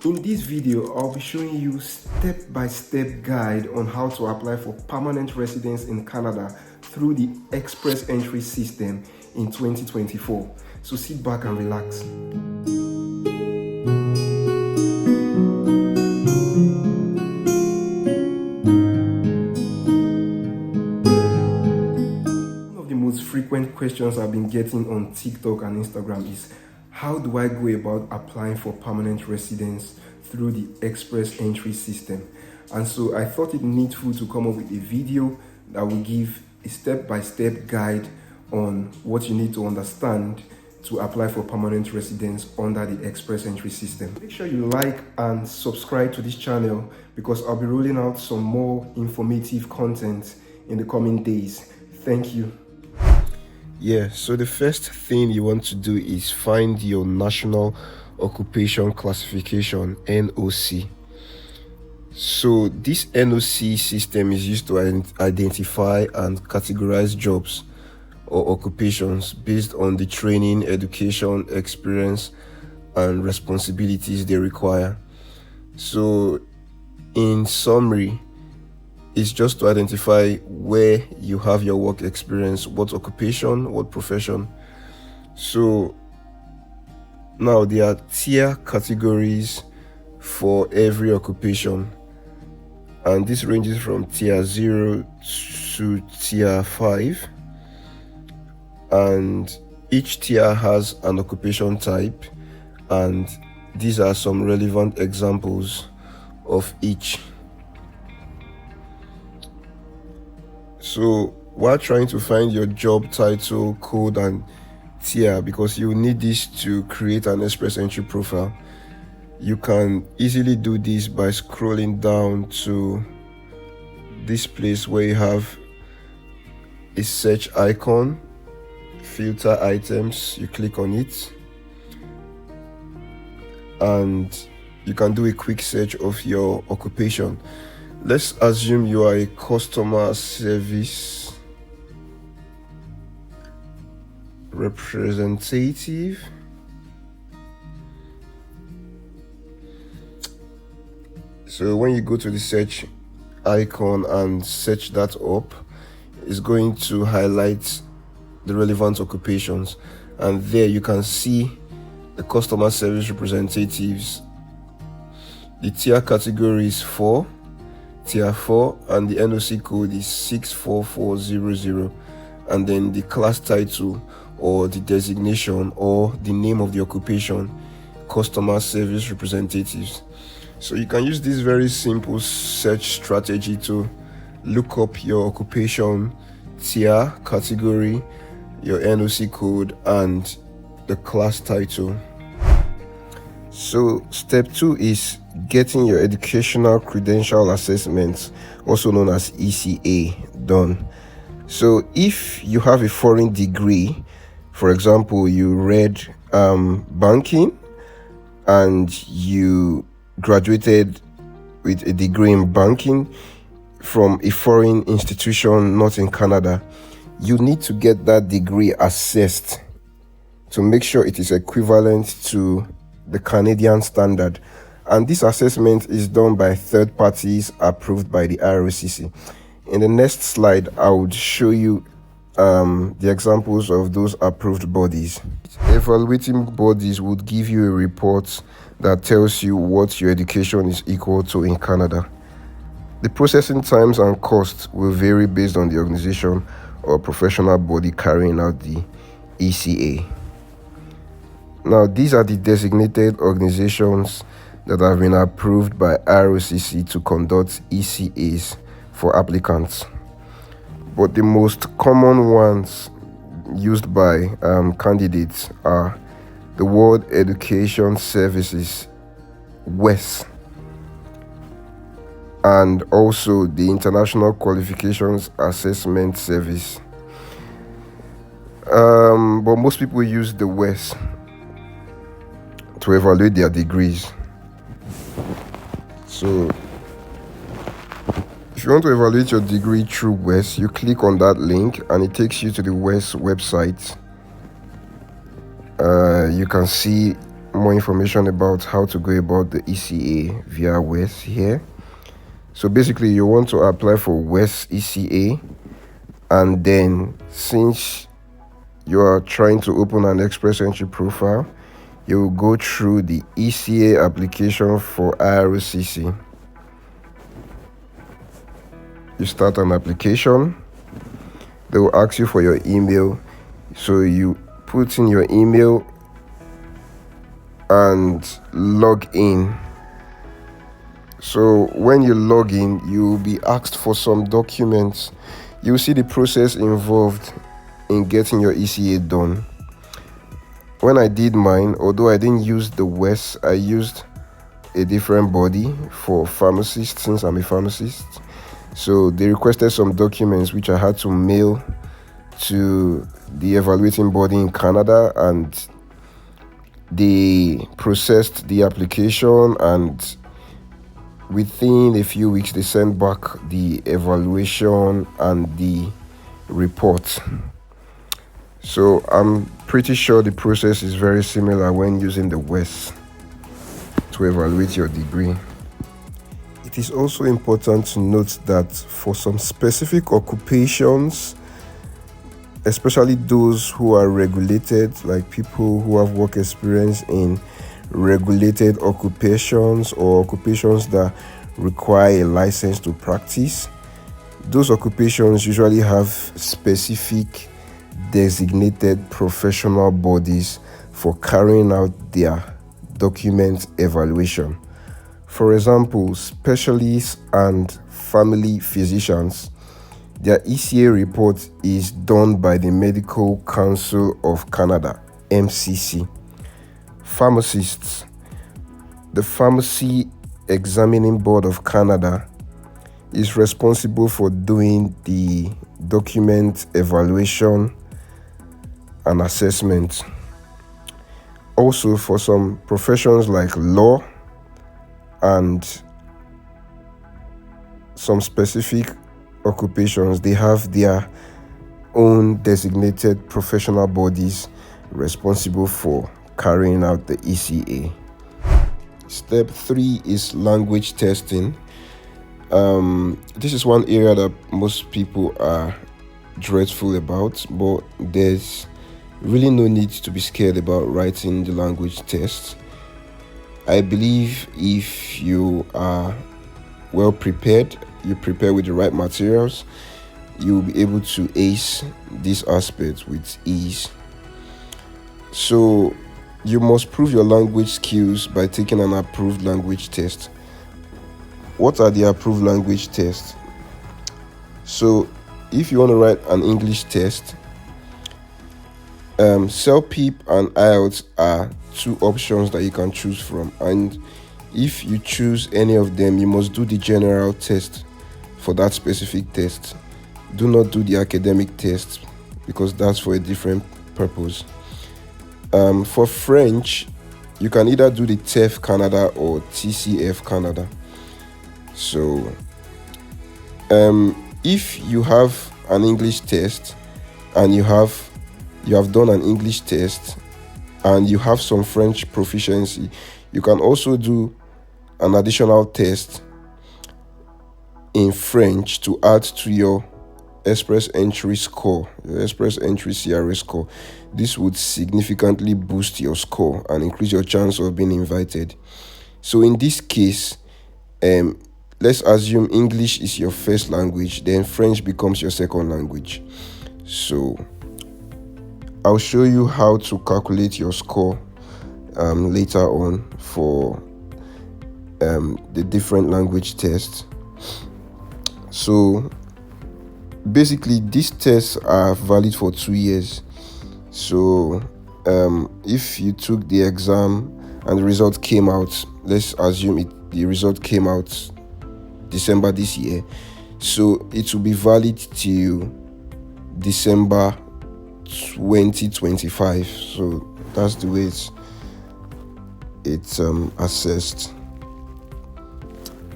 In this video, I'll be showing you step-by-step guide on how to apply for permanent residence in Canada through the Express Entry system in 2024. So sit back and relax. One of the most frequent questions I've been getting on TikTok and Instagram is, how do I go about applying for permanent residence through the Express Entry system? And so I thought it needful to come up with a video that will give a step-by-step guide on what you need to understand to apply for permanent residence under the Express Entry system. Make sure you like and subscribe to this channel because I'll be rolling out some more informative content in the coming days. Thank you. Yeah, so the first thing you want to do is find your National Occupational Classification, NOC. So this NOC system is used to identify and categorize jobs or occupations based on the training, education, experience, and responsibilities they require. So in summary, it's just to identify where you have your work experience, what occupation, what profession. So now there are tier categories for every occupation, and this ranges from tier 0 to tier 5, and each tier has an occupation type, and these are some relevant examples of each. So while trying to find your job title, code, and tier, because you need this to create an Express Entry profile, you can easily do this by scrolling down to this place where you have a search icon, filter items. You click on it and you can do a quick search of your occupation. Let's assume you are a customer service representative. So when you go to the search icon and search that up, it's going to highlight the relevant occupations, and there you can see the customer service representatives. The tier category is 4, tier 4, and the NOC code is 64400, and then the class title or the designation or the name of the occupation, customer service representatives. So you can use this very simple search strategy to look up your occupation, tier, category, your NOC code, and the class title. So step 2 is getting your educational credential assessments, also known as ECA, done. So if you have a foreign degree, for example, you read banking and you graduated with a degree in banking from a foreign institution not in Canada, you need to get that degree assessed to make sure it is equivalent to the Canadian standard. And this assessment is done by third parties approved by the IRCC. In the next slide, I would show you the examples of those approved bodies. Evaluating bodies would give you a report that tells you what your education is equal to in Canada. The processing times and costs will vary based on the organization or professional body carrying out the ECA. Now, these are the designated organizations that have been approved by IRCC to conduct ECAs for applicants. But the most common ones used by candidates are the World Education Services, WES, and also the International Qualifications Assessment Service. But most people use the WES to evaluate their degrees. So if you want to evaluate your degree through WES, you click on that link and it takes you to the WES website. You can see more information about how to go about the ECA via WES here. So basically you want to apply for WES ECA, and then since you are trying to open an express entry profile, you will go through the ECA application for IRCC. You start an application. They will ask you for your email, so you put in your email and log in. So when you log in, you will be asked for some documents. You will see the process involved in getting your ECA done. When I did mine, although I didn't use the WES, I used a different body for pharmacists, since I'm a pharmacist. So they requested some documents which I had to mail to the evaluating body in Canada, and they processed the application, and within a few weeks they sent back the evaluation and the report. So I'm pretty sure the process is very similar when using the WES to evaluate your degree. It is also important to note that for some specific occupations, especially those who are regulated, like people who have work experience in regulated occupations or occupations that require a license to practice, those occupations usually have specific designated professional bodies for carrying out their document evaluation. For example, specialists and family physicians, their ECA report is done by the Medical Council of Canada, MCC. Pharmacists, the Pharmacy Examining Board of Canada is responsible for doing the document evaluation and assessment. Also, for some professions like law and some specific occupations, they have their own designated professional bodies responsible for carrying out the ECA. Step 3 is language testing. This is one area that most people are dreadful about, but there's really no need to be scared about writing the language test. I believe if you are well prepared, you prepare with the right materials, you will be able to ace this aspect with ease. So you must prove your language skills by taking an approved language test. What are the approved language tests? So if you want to write an English test, CELPIP and IELTS are two options that you can choose from, and if you choose any of them, you must do the general test for that specific test. Do not do the academic test, because that's for a different purpose. For French, you can either do the TEF Canada or TCF Canada. So if you have an English test and you have done an English test and you have some French proficiency, you can also do an additional test in French to add to your express entry score, your express entry CRS score. This would significantly boost your score and increase your chance of being invited. So in this case, let's assume English is your first language, then French becomes your second language. So I'll show you how to calculate your score later on for the different language tests. So basically, these tests are valid for 2 years. So if you took the exam and the result came out, let's assume the result came out December this year, so it will be valid till December 2025. So that's the way it's assessed.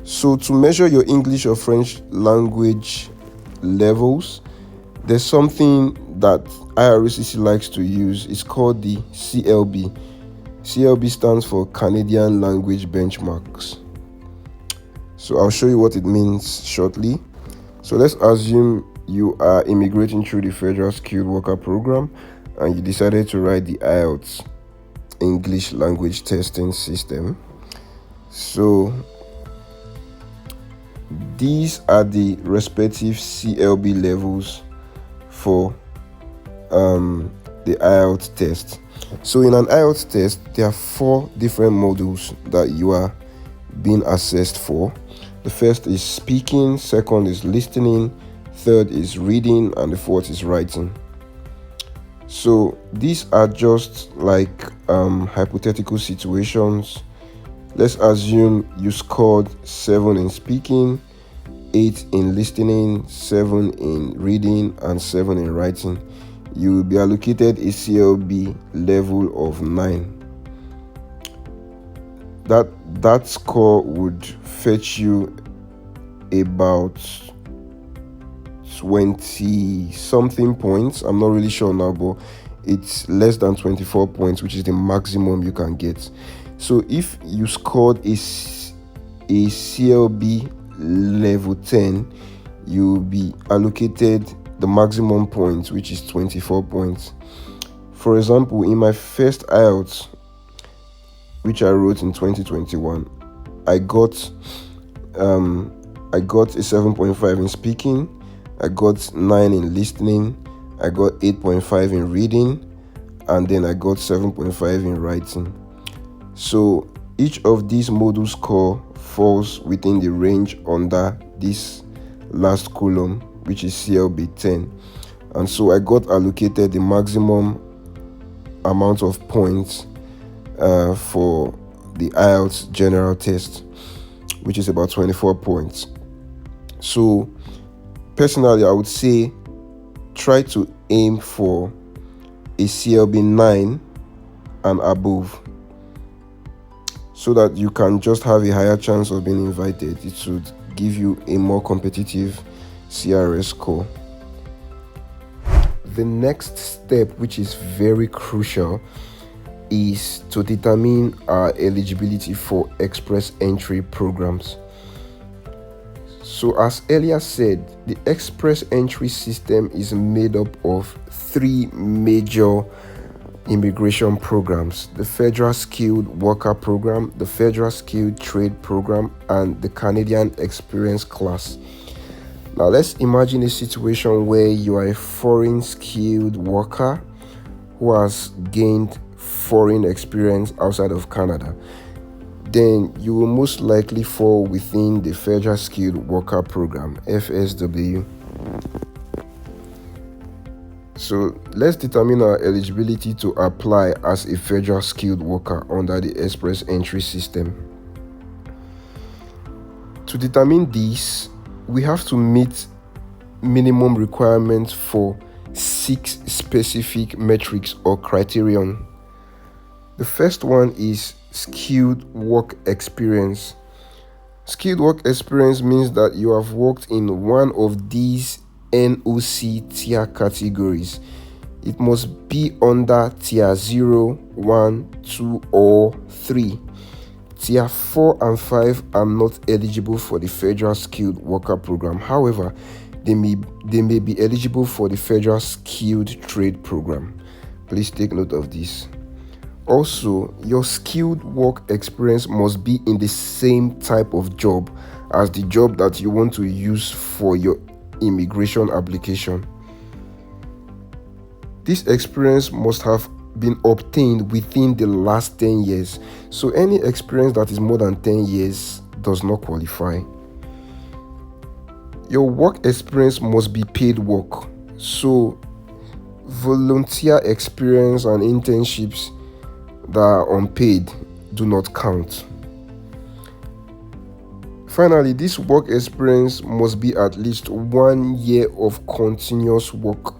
So to measure your English or French language levels, there's something that IRCC likes to use. It's called the CLB, CLB stands for Canadian Language Benchmarks. So I'll show you what it means shortly. So let's assume you are immigrating through the Federal Skilled Worker Program and you decided to write the IELTS English Language Testing System. So these are the respective CLB levels for the IELTS test. So in an IELTS test, there are 4 different modules that you are being assessed for. The first is speaking, second is listening, third is reading, and the fourth is writing. So these are just like hypothetical situations. Let's assume you scored 7 in speaking, 8 in listening, 7 in reading, and 7 in writing. You will be allocated a CLB level of 9. That score would fetch you about 20 something points. I'm not really sure now, but it's less than 24 points, which is the maximum you can get. So if you scored a CLB level 10, you will be allocated the maximum points, which is 24 points. For example, in my first IELTS, which I wrote in 2021, I got a 7.5 in speaking, I got 9 in listening, I got 8.5 in reading, and then I got 7.5 in writing. So each of these module score falls within the range under this last column, which is CLB 10. And so I got allocated the maximum amount of points for the IELTS general test, which is about 24 points. So personally, I would say try to aim for a CLB 9 and above, so that you can just have a higher chance of being invited. It should give you a more competitive CRS score. The next step, which is very crucial, is to determine our eligibility for express entry programs. So as earlier said, the express entry system is made up of 3 major immigration programs: the Federal Skilled Worker Program, the Federal Skilled Trade Program, and the Canadian Experience Class. Now let's imagine a situation where you are a foreign skilled worker who has gained foreign experience outside of Canada. Then you will most likely fall within the Federal Skilled Worker Program, FSW. So let's determine our eligibility to apply as a Federal Skilled Worker under the Express Entry system. To determine this, we have to meet minimum requirements for 6 specific metrics or criterion. The first one is skilled work experience. Skilled work experience means that you have worked in one of these NOC tier categories. It must be under tier 0, 1, 2, or 3. Tier 4 and 5 are not eligible for the Federal Skilled Worker Program. However, they may be eligible for the Federal Skilled Trade Program. Please take note of this. Also, your skilled work experience must be in the same type of job as the job that you want to use for your immigration application. This experience must have been obtained within the last 10 years. So any experience that is more than 10 years does not qualify. Your work experience must be paid work. So volunteer experience and internships that are unpaid do not count. Finally, this work experience must be at least 1 year of continuous work.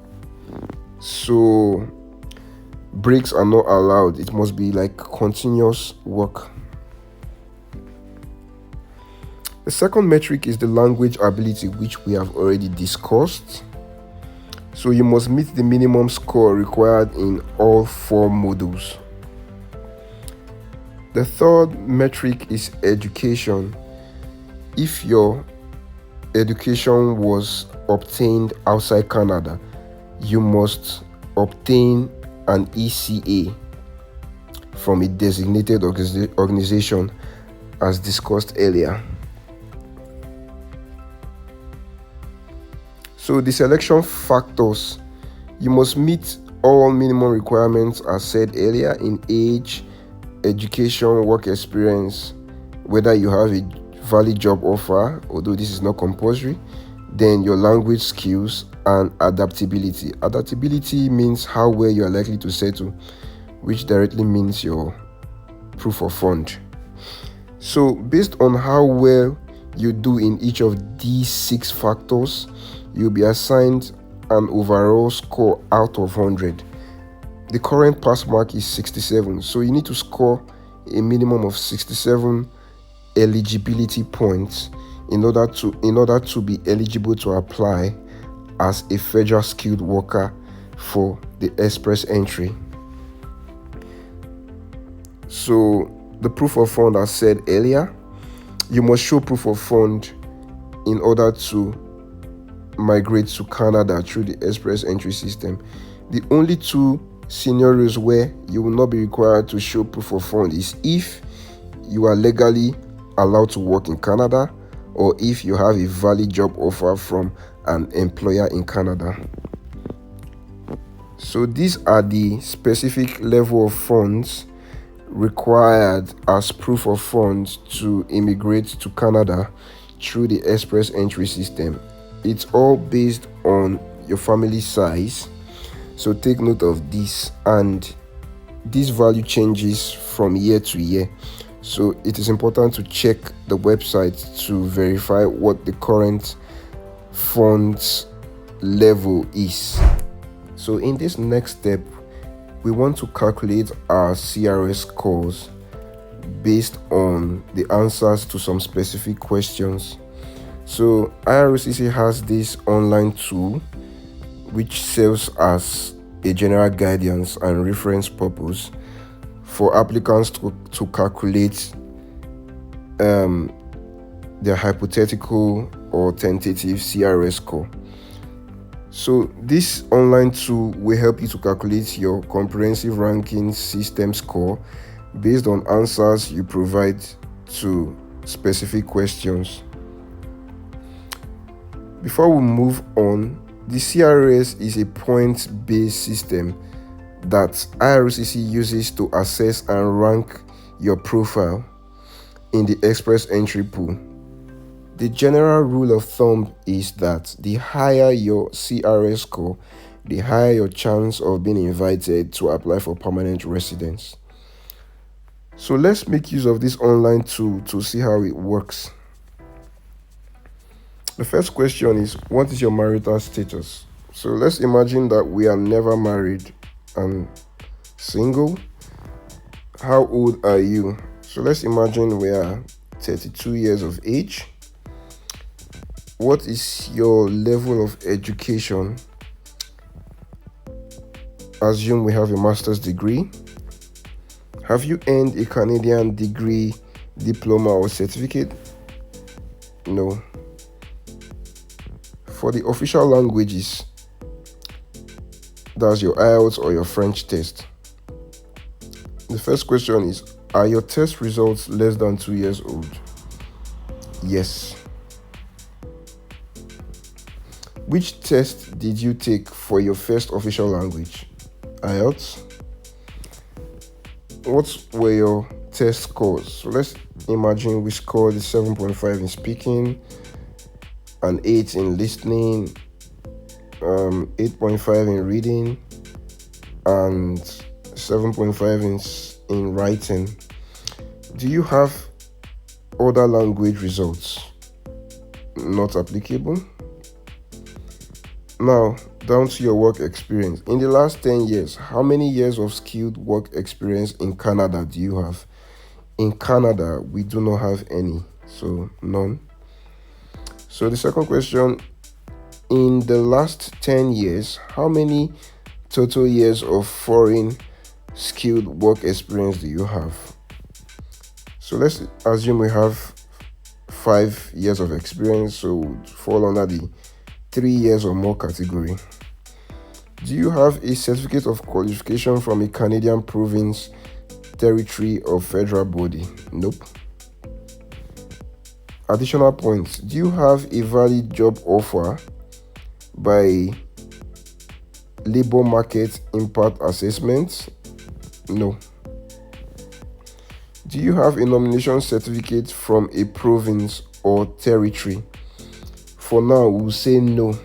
So breaks are not allowed. It must be like continuous work. The second metric is the language ability, which we have already discussed. So you must meet the minimum score required in all 4 modules. The third metric is education. If your education was obtained outside Canada, you must obtain an ECA from a designated organization as discussed earlier. So the selection factors, you must meet all minimum requirements as said earlier in age, education, work experience, whether you have a valid job offer, although this is not compulsory, then your language skills and adaptability. Adaptability means how well you are likely to settle, which directly means your proof of fund. So based on how well you do in each of these 6 factors, you'll be assigned an overall score out of 100. The current pass mark is 67, so you need to score a minimum of 67 eligibility points in order to be eligible to apply as a federal skilled worker for the express entry. So the proof of fund, as said earlier, you must show proof of fund in order to migrate to Canada through the express entry system. The only 2 scenarios where you will not be required to show proof of fund is if you are legally allowed to work in Canada or if you have a valid job offer from an employer in Canada. So these are the specific level of funds required as proof of funds to immigrate to Canada through the express entry system. It's all based on your family size, so take note of this, and this value changes from year to year, so it is important to check the website to verify what the current funds level is. So in this next step, we want to calculate our CRS scores based on the answers to some specific questions. So IRCC has this online tool which serves as a general guidance and reference purpose for applicants to calculate their hypothetical or tentative CRS score. So this online tool will help you to calculate your comprehensive ranking system score based on answers you provide to specific questions. Before we move on, the CRS is a points-based system that IRCC uses to assess and rank your profile in the express entry pool. The general rule of thumb is that the higher your CRS score, the higher your chance of being invited to apply for permanent residence. So let's make use of this online tool to see how it works. The first question is, what is your marital status? So let's imagine that we are never married and single. How old are you? So let's imagine we are 32 years of age. What is your level of education? Assume we have a master's degree. Have you earned a Canadian degree, diploma, or certificate? No. For the official languages, that's your IELTS or your French test. The first question is, are your test results less than 2 years old? Yes. Which test did you take for your first official language? IELTS. What were your test scores? So let's imagine we scored 7.5 in speaking, an 8 in listening, 8.5 in reading, and 7.5 in writing. Do you have other language results? Not applicable. Now, down to your work experience. In the last 10 years, how many years of skilled work experience in Canada do you have? In Canada, we do not have any, so none. So the second question, in the last 10 years, how many total years of foreign skilled work experience do you have? So let's assume we have 5 years of experience, so would fall under the 3 years or more category. Do you have a certificate of qualification from a Canadian province, territory, or federal body? Nope. Additional points. Do you have a valid job offer by labor market impact assessment? No. Do you have a nomination certificate from a province or territory? For now, we'll say no.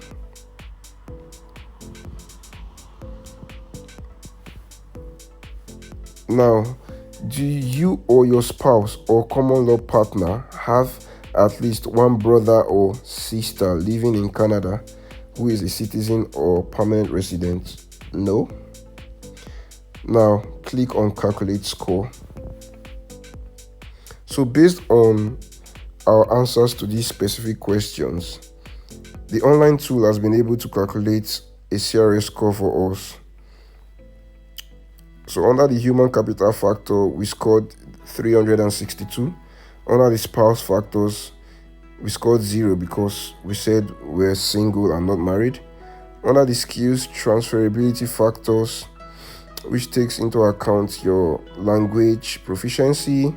Now, do you or your spouse or common law partner have at least one brother or sister living in Canada who is a citizen or permanent resident? No. Now, click on Calculate Score. So based on our answers to these specific questions, the online tool has been able to calculate a CRS score for us. So under the human capital factor, we scored 362. Under the spouse factors, we scored 0 because we said we're single and not married. Under the skills transferability factors, which takes into account your language proficiency,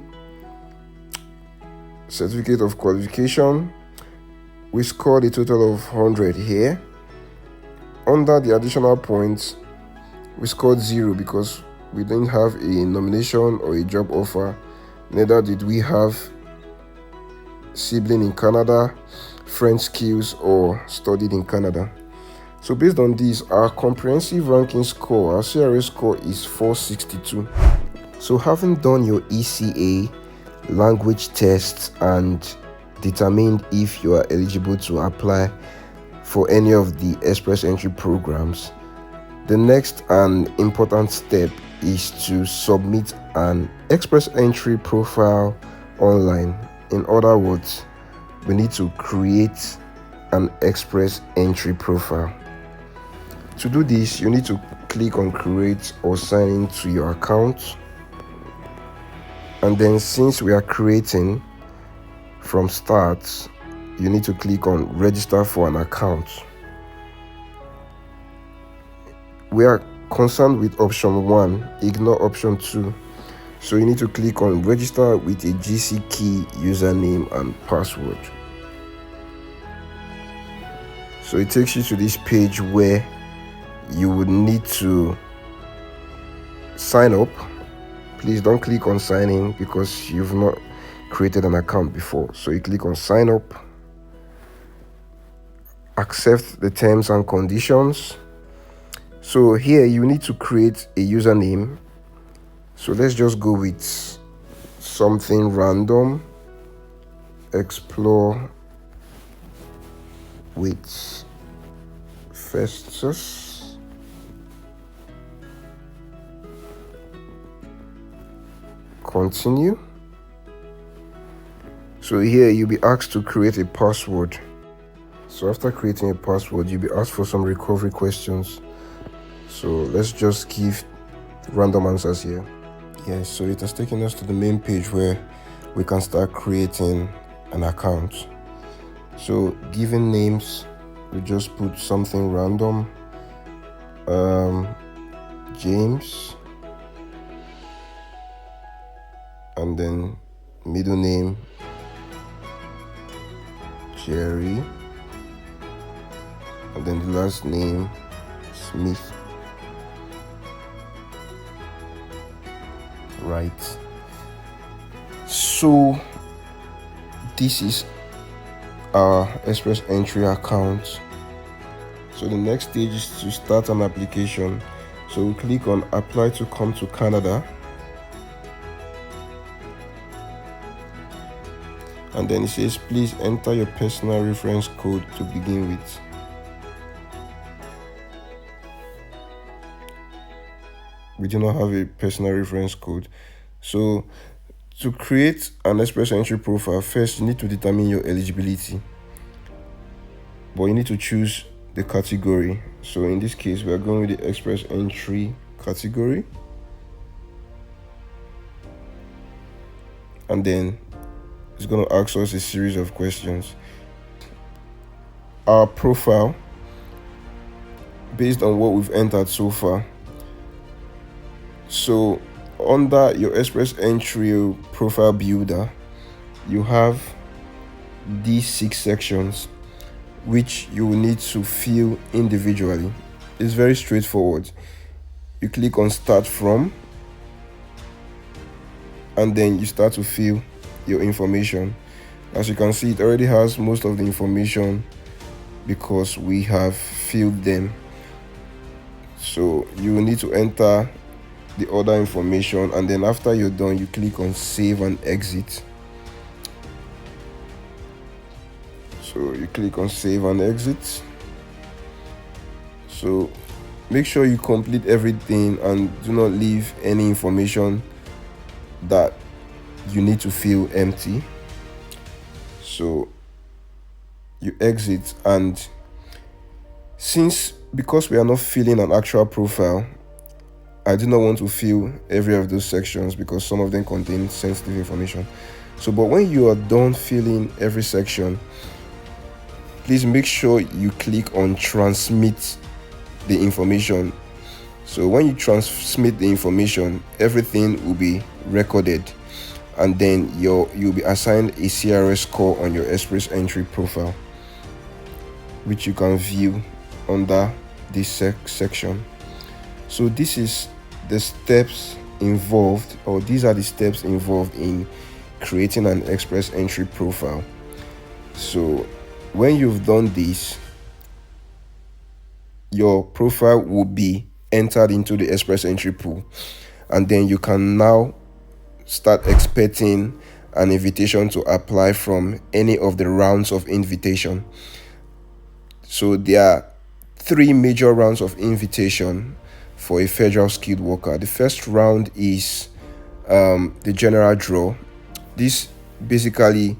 certificate of qualification, we scored a total of 100 here. Under the additional points, we scored 0 because we didn't have a nomination or a job offer, neither did we have sibling in Canada, French skills, or studied in Canada. So based on this, our comprehensive ranking score, our CRS score, is 462. So having done your ECA, language tests, and determined if you are eligible to apply for any of the express entry programs, the next and important step is to submit an express entry profile online. In other words, we need to create an express entry profile. To do this, you need to click on create or sign into your account. And then since we are creating from start, you need to click on register for an account. We are concerned with option 1, ignore option 2. So you need to click on register with a GC key, username and password. So it takes you to this page where you would need to sign up. Please don't click on sign in because you've not created an account before. So you click on sign up, accept the terms and conditions. So here you need to create a username. So let's just go with something random. Explore with Festus. Continue. So here you'll be asked to create a password. So after creating a password, you'll be asked for some recovery questions. So let's just give random answers here. Yes, so it has taken us to the main page where we can start creating an account. So given names, we just put something random. James, and then middle name Jerry, and then the last name Smith. Right. So this is our express entry account. So the next stage is to start an application. So we click on apply to come to Canada, and then it says please enter your personal reference code to begin with. We do not have a personal reference code. So to create an express entry profile, first you need to determine your eligibility, but you need to choose the category. So in this case, we are going with the express entry category, and then it's going to ask us a series of questions. Our profile, based on what we've entered so far. So under your Express Entry profile builder, you have these 6 sections which you will need to fill individually. It's very straightforward. You click on Start From, and then you start to fill your information. As you can see, it already has most of the information because we have filled them. So you will need to enter the other information, and then after you're done, you click on Save and Exit. So you click on Save and Exit. So make sure you complete everything and do not leave any information that you need to fill empty. So you exit, and because we are not filling an actual profile, I do not want to fill every of those sections because some of them contain sensitive information. So but when you are done filling every section, please make sure you click on Transmit the information. So when you transmit the information, everything will be recorded, and then you'll be assigned a CRS score on your Express Entry profile, which you can view under this section. So this is the steps involved, or these are the steps involved in creating an Express Entry profile. So when you've done this, your profile will be entered into the Express Entry pool, and then you can now start expecting an invitation to apply from any of the rounds of invitation. So there are 3 major rounds of invitation for a federal skilled worker. The first round is the general draw. This basically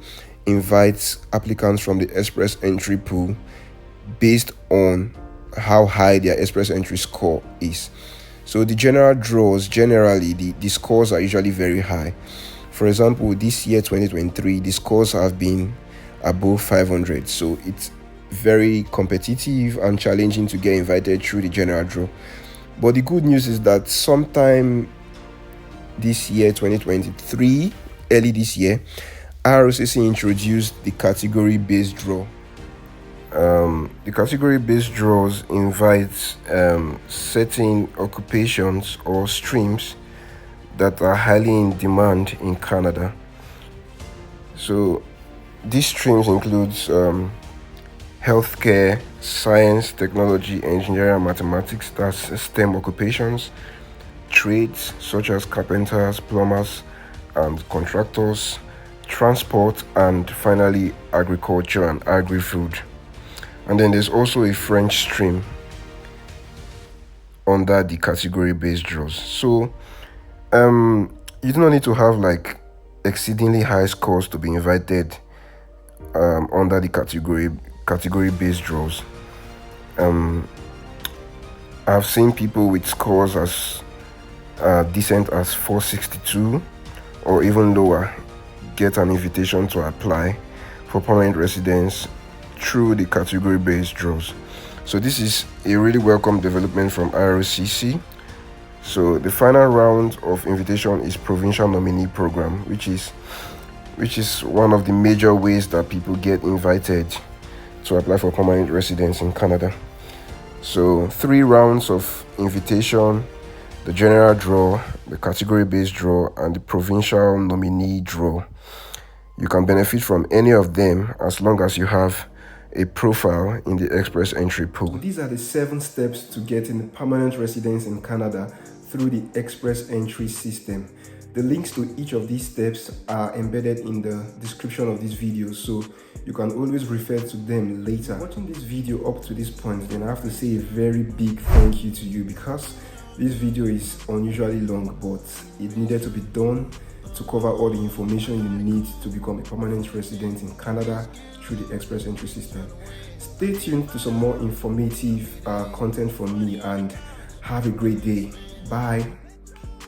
invites applicants from the Express Entry pool based on how high their Express Entry score is. So the general draws, generally the scores are usually very high. For example, this year 2023, the scores have been above 500, so it's very competitive and challenging to get invited through the general draw. But the good news is that sometime this year 2023, early this year, IRCC introduced the category-based draw. The category-based draws invite certain occupations or streams that are highly in demand in Canada. So these streams includes healthcare, science, technology, engineering, and mathematics, that's STEM occupations, trades such as carpenters, plumbers, and contractors, transport, and finally agriculture and agri-food. And then there's also a French stream under the category-based draws. So you do not need to have like exceedingly high scores to be invited under the category-based draws. I've seen people with scores as decent as 462 or even lower get an invitation to apply for permanent residence through the category-based draws. So this is a really welcome development from IRCC. So the final round of invitation is Provincial Nominee Program, which is one of the major ways that people get invited to apply for permanent residence in Canada. So 3 rounds of invitation: the general draw, the category-based draw, and the provincial nominee draw. You can benefit from any of them as long as you have a profile in the Express Entry pool. These are the 7 steps to getting permanent residence in Canada through the Express Entry system. The links to each of these steps are embedded in the description of this video, so you can always refer to them later. Watching this video up to this point, then I have to say a very big thank you to you, because this video is unusually long, but it needed to be done to cover all the information you need to become a permanent resident in Canada through the Express Entry system. Stay tuned to some more informative content from me, and have a great day. Bye.